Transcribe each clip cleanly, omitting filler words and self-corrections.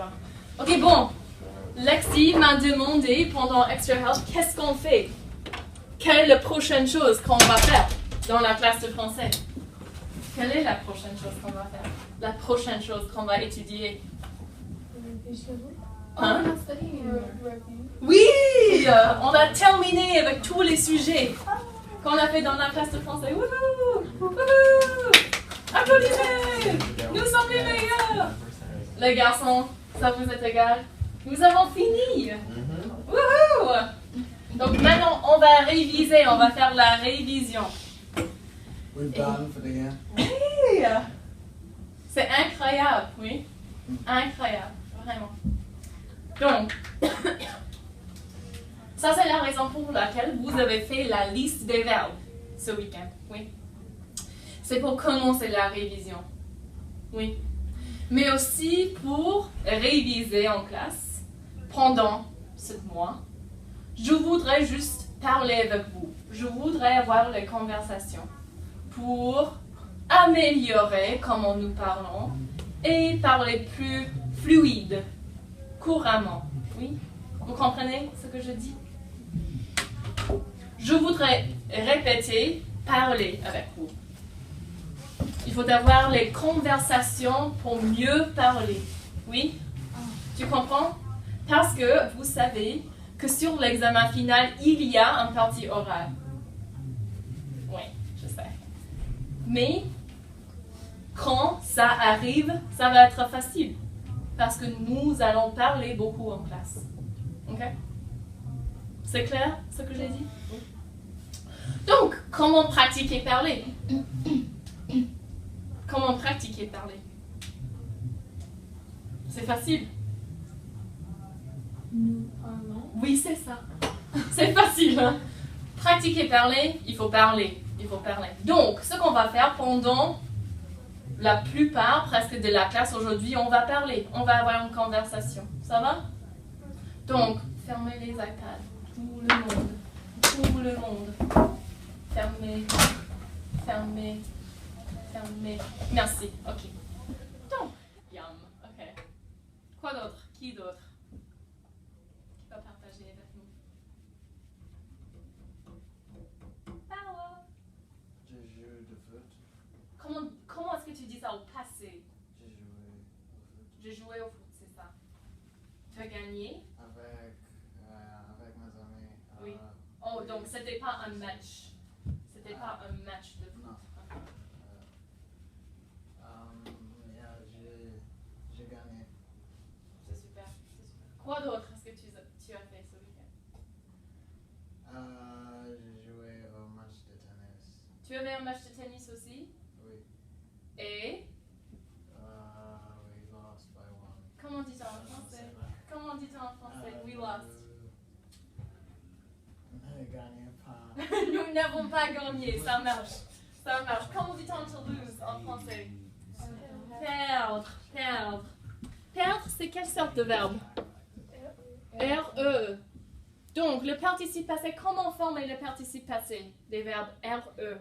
pas. Ok, bon. Lexi m'a demandé pendant Extra Help, qu'est-ce qu'on fait? Quelle est la prochaine chose qu'on va faire dans la classe de français? Quelle est la prochaine chose qu'on va faire? La prochaine chose qu'on va étudier? Hein? Oui! On va terminer avec tous les sujets qu'on a fait dans la classe de français. Wouhou! Wouhou! Applaudissez! Nous sommes les meilleurs! Les garçons, ça vous est égal? Nous avons fini! Wouhou! Donc maintenant, on va réviser, on va faire la révision. We're done for the year. Oui! C'est incroyable, oui. Incroyable, vraiment. Donc, ça c'est la raison pour laquelle vous avez fait la liste des verbes ce week-end, oui. C'est pour commencer la révision, oui. Mais aussi pour réviser en classe pendant ce mois. Je voudrais juste parler avec vous. Je voudrais avoir les conversations pour améliorer comment nous parlons et parler plus fluide, couramment. Oui? Vous comprenez ce que je dis? Je voudrais répéter, parler avec vous. Il faut avoir les conversations pour mieux parler. Oui? Tu comprends? Parce que vous savez que sur l'examen final, il y a un partie orale. Oui, je sais. Mais quand ça arrive, ça va être facile. Parce que nous allons parler beaucoup en classe. Ok? C'est clair ce que j'ai dit? Donc, comment pratiquer parler? Comment pratiquer parler? C'est facile. Nous parlons. Oui, c'est ça. C'est facile. Hein? Pratiquer parler, il faut parler. Il faut parler. Donc, ce qu'on va faire pendant la plupart presque de la classe aujourd'hui, on va parler. On va avoir une conversation. Ça va? Donc, fermez les iPads. Tout le monde. Tout le monde. Fermez. Fermez. Fermez. Merci. OK. Donc, yum. OK. Quoi d'autre? Qui d'autre? Qui va partager avec nous? Paola. Je joue de foot. Comment est-ce que tu dis ça au passé? J'ai joué au foot. J'ai joué au foot, c'est ça. Tu as gagné? Avec mes amis. Oui. Oh, donc c'était pas un match. C'était pas un match de foot. Non. J'ai gagné. C'est super, c'est super. Quoi d'autre est-ce que tu as fait ce week-end? J'ai joué au match de tennis. Tu avais un match de tennis aussi? Oui. Et? We lost by one. Comment dit-on en français? Comment dit-on en français? We lost. Ne gagnez pas. Nous n'avons pas gagné, ça marche. Ça marche. Comment dit-on to lose en français? Perdre, perdre. Perdre, c'est quelle sorte de verbe? R-E. Donc, le participe passé, comment former le participe passé des verbes R-E?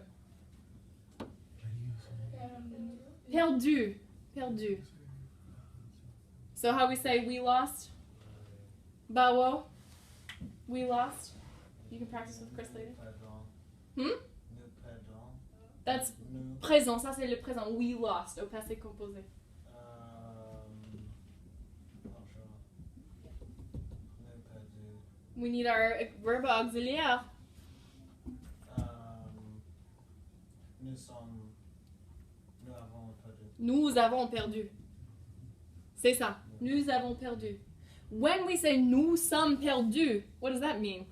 Perdu, perdu. So how we say we lost? Bawo? We lost? You can practice with Chris later. Nous Hmm? perdons. That's Nous. présent, ça c'est le présent. We lost, au passé composé. Bonjour. Nous perdus. We need our verb auxiliaire. Nous avons perdu. Nous avons perdu. C'est ça. Nous avons perdu. When we say nous sommes perdus, what does that mean?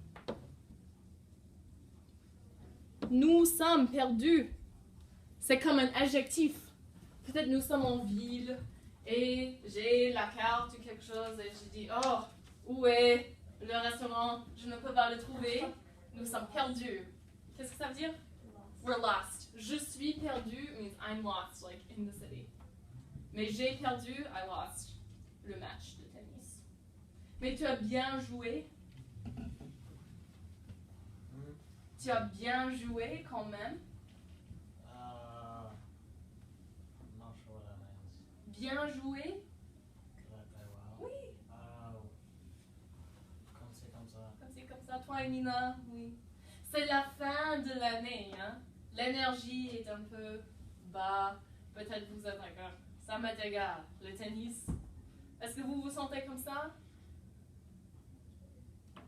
Nous sommes perdus. C'est comme un adjectif. Peut-être nous sommes en ville et j'ai la carte ou quelque chose et je dis oh, où est le restaurant? Je ne peux pas le trouver. Nous sommes perdus. Qu'est-ce que ça veut dire? We're lost. Je suis perdu means I'm lost, like in the city. Mais j'ai perdu, I lost le match de tennis. Mais tu as bien joué. Tu as bien joué quand même. Not sure what that means. Bien joué. Could I play well? Ouais, Nina, oui. C'est la fin de l'année, hein. L'énergie est un peu bas. Peut-être vous êtes d'accord. Ça m'est égal. Le tennis. Est-ce que vous vous sentez comme ça?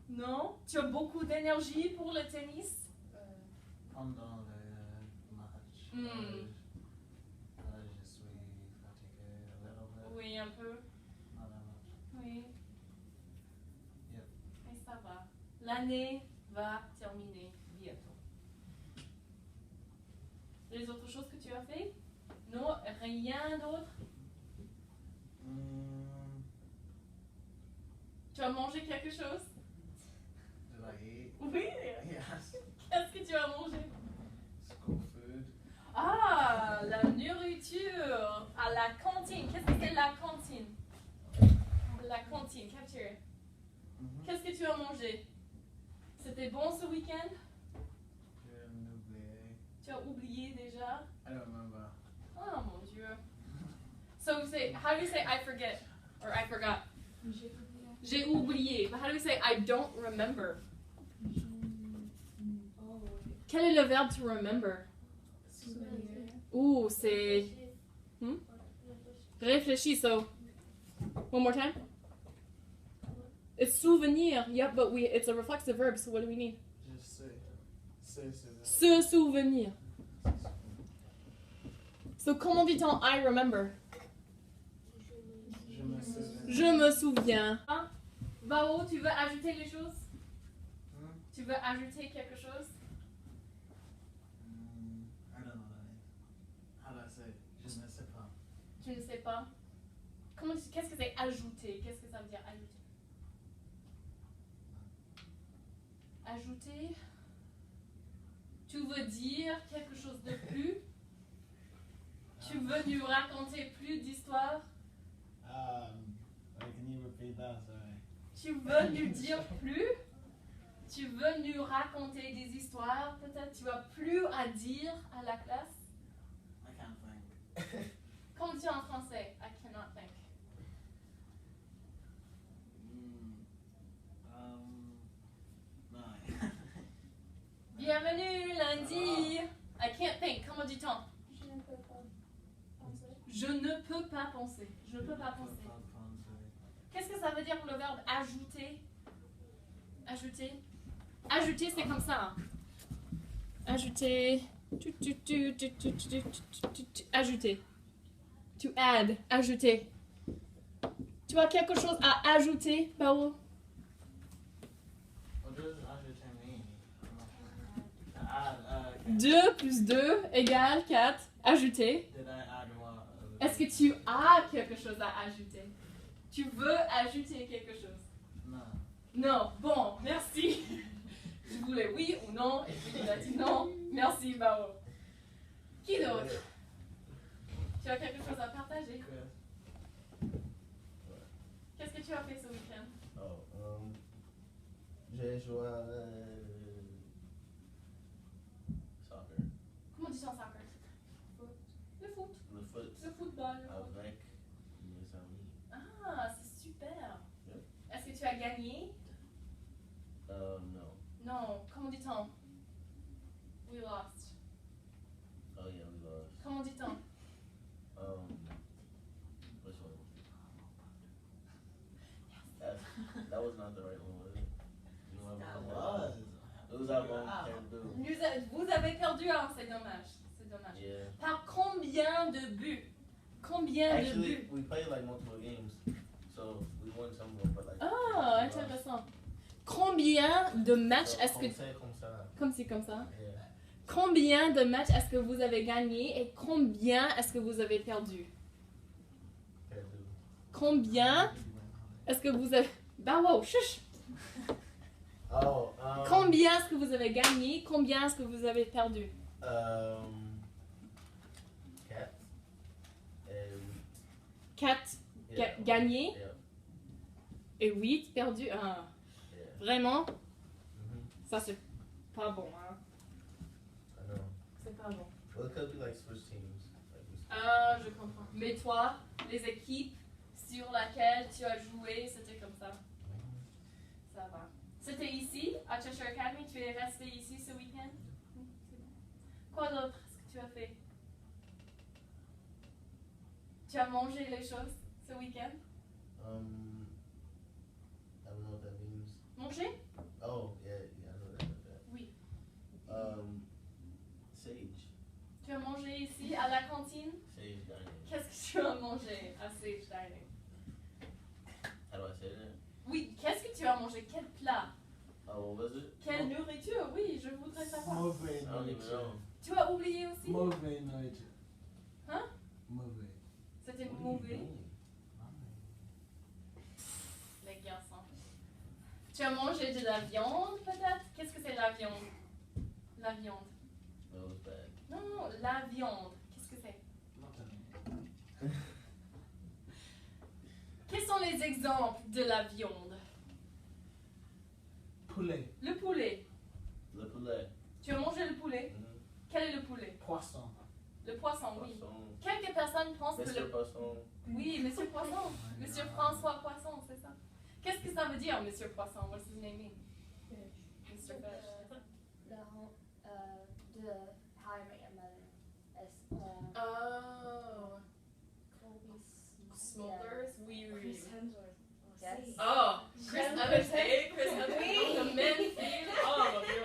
Non? Tu as beaucoup d'énergie pour le tennis? Pendant le match, Hmm. je suis fatigué a little bit. Oui, un peu. Not that much. Oui. Yep. Et ça va. L'année va terminer bientôt. Les autres choses que tu as fait? Non, rien d'autre? Tu as mangé quelque chose? Did I eat? Oui. Yes. Qu'est-ce que tu as mangé? School food. Ah, la nourriture à la cantine. Qu'est-ce que c'est la cantine? La cantine, cafétéria. Mm-hmm. Qu'est-ce que tu as mangé? C'était bon ce week-end? J'ai oublié. Tu as oublié déjà? I don't remember. Oh mon Dieu. So say, how do you say I forget or I forgot? J'ai oublié. But how do we say I don't remember? Quel est le verbe to remember? Ouh, c'est réfléchis. So, one more time. It's souvenir. Yep, but it's a reflexive verb. So what do we need? Just say. Se souvenir. So comment dit-on I remember? Je me souviens. Je me souviens. Hein? Bao, tu veux ajouter les choses? Tu veux ajouter quelque chose? I don't know that name. How do I say? Je ne sais pas. Tu ne sais pas? Qu'est-ce que c'est ajouter? Qu'est-ce que ça veut dire ajouter? Ajouter? Tu veux dire quelque chose de plus? Tu veux nous raconter plus d'histoires? Can you repeat that? Sorry. Tu veux nous dire plus? Tu veux nous raconter des histoires? Peut-être tu as plus à dire à la classe? I can't think. Comment dire en français? I cannot think. No. Bienvenue lundi! I can't think. Comment dit-on? Je ne peux pas penser. Je ne peux pas penser. Qu'est-ce que ça veut dire pour le verbe ajouter? Ajouter? Ajouter, c'est comme ça. Ajouter. Ajouter. To add. Ajouter. Tu as quelque chose à ajouter, Bao? What does ajouter mean? 2 plus 2 égale 4. Ajouter. Did I add what? Est-ce que tu as quelque chose à ajouter? Tu veux ajouter quelque chose? No. Non. Bon, merci. Je voulais oui ou non, et puis il a dit non. Merci, Bao. Qui d'autre? Tu as quelque chose à partager? Good. Qu'est-ce que tu as fait ce week-end? J'ai joué à soccer. Comment dis-tu en soccer? Le foot. Le foot Le football. avec mes amis. Ah, c'est super. Yep. Est-ce que tu as gagné? No. Non. Comment dit-on? We lost. Oh yeah, we lost. Comment dit-on? Which one? That was not the right one, was it? You know That what? was. It was our one can't do. Vous avez perdu, hein? C'est dommage. C'est dommage. Yeah. Par combien de buts? Combien de Actually, buts? we played like multiple games, so we won some of them, but like. Ah, intéressant. Combien de matchs est-ce que... Comme ça. Comme si, comme ça. Yeah. Combien de matchs est-ce que vous avez gagné et combien est-ce que vous avez perdu? Can't do. Combien est-ce que vous avez... Bah wow, chuch! Oh. Combien est-ce que vous avez gagné? Combien est-ce que vous avez perdu? 4. 4 gagnés Yeah. et 8 perdus. Ah, Yeah. vraiment? Mhm. Ça, c'est pas bon, hein? I know. C'est pas bon. Well, it could be like switch teams. Like we Ah, je comprends. Mais toi, les équipes sur lesquelles tu as joué, c'était comme ça? Ça va. C'était ici, à à Cheshire Academy, tu es resté ici ce week-end? Oui, c'est bon. Quoi d'autre est-ce que tu as fait? Tu as mangé les choses ce week-end? I don't know what that means. Manger? Oh, yeah, I know that. Oui. Sage. Tu as mangé ici à la cantine? Sage dining. Qu'est-ce que tu as mangé à Sage Dining? How do I say that? Oui, qu'est-ce que tu as mangé? Quel plat? Oh, what was it? Quelle nourriture? Oui, je voudrais savoir. Mauvais I don't even nourriture. know. Tu as oublié aussi? Mauvais nourriture. Hein? Mauvais. C'était What are you mauvais. doing? Les garçons. Tu as mangé de la viande peut-être? Qu'est-ce que c'est la viande? La viande. That was bad. Non, la viande. Qu'est-ce que c'est? Quels sont les exemples de la viande? Poulet. Le poulet. Le poulet. Tu as mangé le poulet? Quel est le poulet? Poisson. Le poisson, oui. Poisson. Quelques personnes pensent que Mr. le... Poisson. Oui, Monsieur Poisson. Monsieur François Poisson, c'est ça. Qu'est-ce que ça veut dire, Monsieur Poisson? What's his name mean? Mr. Fish. The whole, the How I Met Your Mother is Oh. Colby's Smokers? Oui, oui, Chris oui. Hemsworth. Yes. Oh, Chris Evans, hey, Chris Evans, le même film. Oh mon Dieu.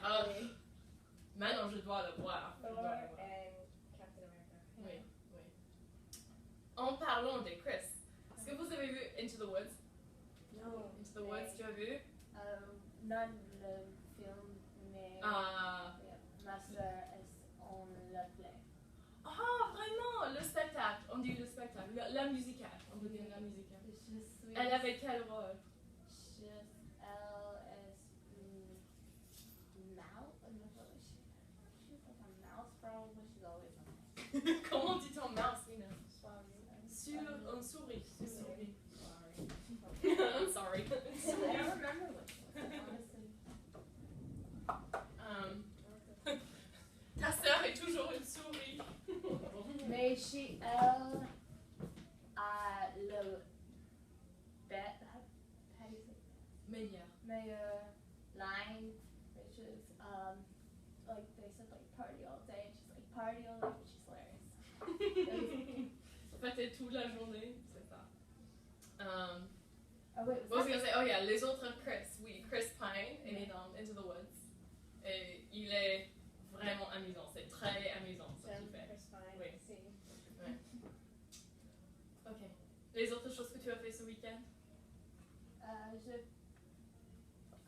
Ah. Maintenant, je dois le voir. Je Thor dois le voir. and Captain America. Oui, oui. En parlant de Chris, est-ce que vous avez vu Into the Woods? No. Into the Woods, tu as vu? Non le film, mais Ah, ma soeur est on le play. vraiment, le spectacle. On dit le spectacle, la musicale. On peut dire la musicale. Je suis. Elle avait quel rôle? Elle est mouse. She's like a mouse probably. She's always a mouse. Comment dit-on mouse, Nina? Sorry. Une souris. Une souris. Sorry. I'm sorry. I don't remember what she was, honestly. Ta sœur est toujours une souris. Mais elle a le how do you say Meilleur. meilleur line, which is like they said like party all day, and she's like party all day, but she's hilarious. Fêter toute la journée, c'est ça. Oh wait, What was I gonna say? Oh yeah, les autres Chris. Oui, Chris Pine, il est dans Into the Woods. Et il est vraiment amusant. C'est très amusant ce qu'il fait. Chris Pine. Oui. See. Ok. Les autres choses que tu as fait ce week-end? je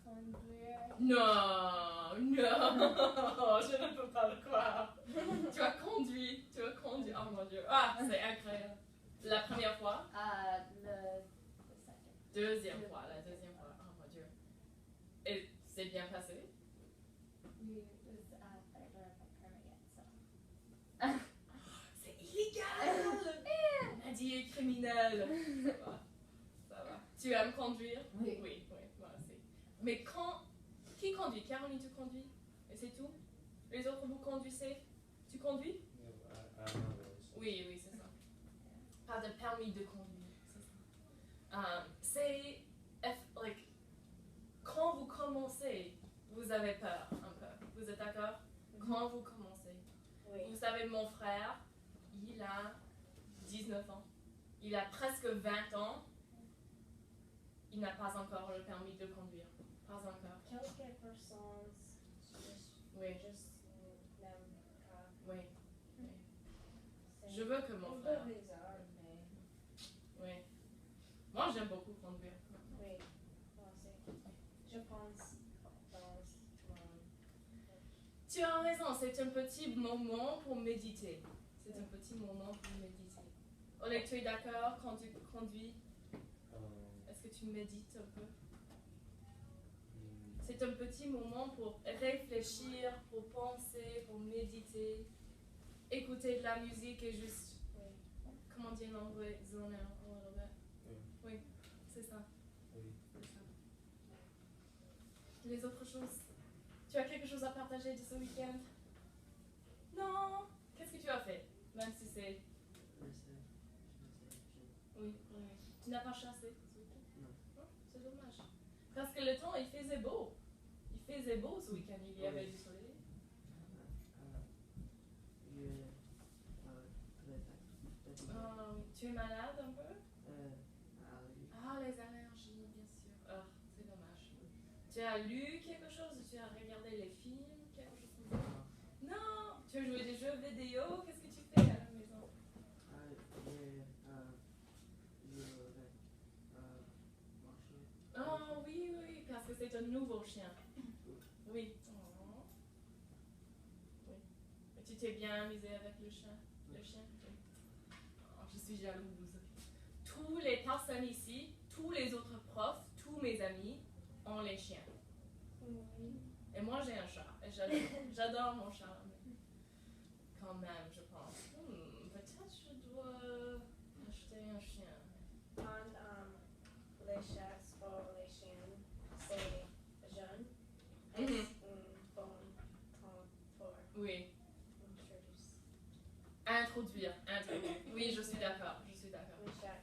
conduire. Non, je ne peux pas le croire. Tu as conduit. Oh mon Dieu. Ah, c'est incroyable. La première fois? Le second. Deuxième fois, la deuxième fois. Oh mon Dieu. Et c'est bien passé? We was I don't have my permit yet, so. C'est illégal! Nadie est criminelle. Ça va. Tu aimes conduire? Oui. Oui, moi aussi. Mais qui conduit? Caroline, tu conduis? Et c'est tout? Les autres, vous conduisez? Tu conduis? Yeah, I don't know what it's. Oui, c'est ça. Pas de permis de conduire, c'est ça. Quand vous commencez, vous avez peur un peu. Vous êtes d'accord? Quand vous commencez. Oui. Vous savez, mon frère, il a 19 ans. Il a presque 20 ans. Il n'a pas encore le permis de conduire. Pas encore. Quelques personnes Oui, n'aiment pas. oui. Je veux que mon frère. Un peu bizarre, mais Oui. Moi, j'aime beaucoup conduire. oui. Moi aussi. Je pense dans Tu as raison, c'est un petit moment pour méditer. C'est un petit moment pour méditer. Oleg, tu es d'accord quand tu conduis? Est-ce que tu médites un peu? C'est un petit moment pour réfléchir, pour penser, pour méditer, écouter de la musique et juste, comment dire en anglais, zone out a little bit. Oui, c'est ça. Oui. C'est ça. Les autres choses? Tu as quelque chose à partager de ce week-end? Non? Qu'est-ce que tu as fait? Même si c'est... Oui, oui. Tu n'as pas chassé ce week-end? Non. C'est dommage. Parce que le temps, il faisait beau. Il faisait beau ce week-end, il y avait du soleil. Tu es malade un peu? Ah, les allergies, bien sûr. Ah, c'est dommage. Tu as lu quelque chose? Tu as regardé les films? Quelque chose comme ça? Non! Tu as joué des jeux vidéo? Qu'est-ce que tu fais à la maison? Oh, oui, oui, parce que c'est un nouveau chien. Oui. Oh. Oui. Et tu t'es bien amusé avec le chien? Le chien? Oui. Oh, je suis jalouse. Tous les personnes ici, tous les autres profs, tous mes amis ont les chiens. Oui. Et moi, j'ai un chat. Et j'adore mon chat. Mais quand même, je pense. Peut-être je dois acheter un chien. Les chats ou les chiens, c'est jeune. Mhm. Bon temps pour Oui. introduire. Introduire. Oui, je suis d'accord. Je suis d'accord. Les chats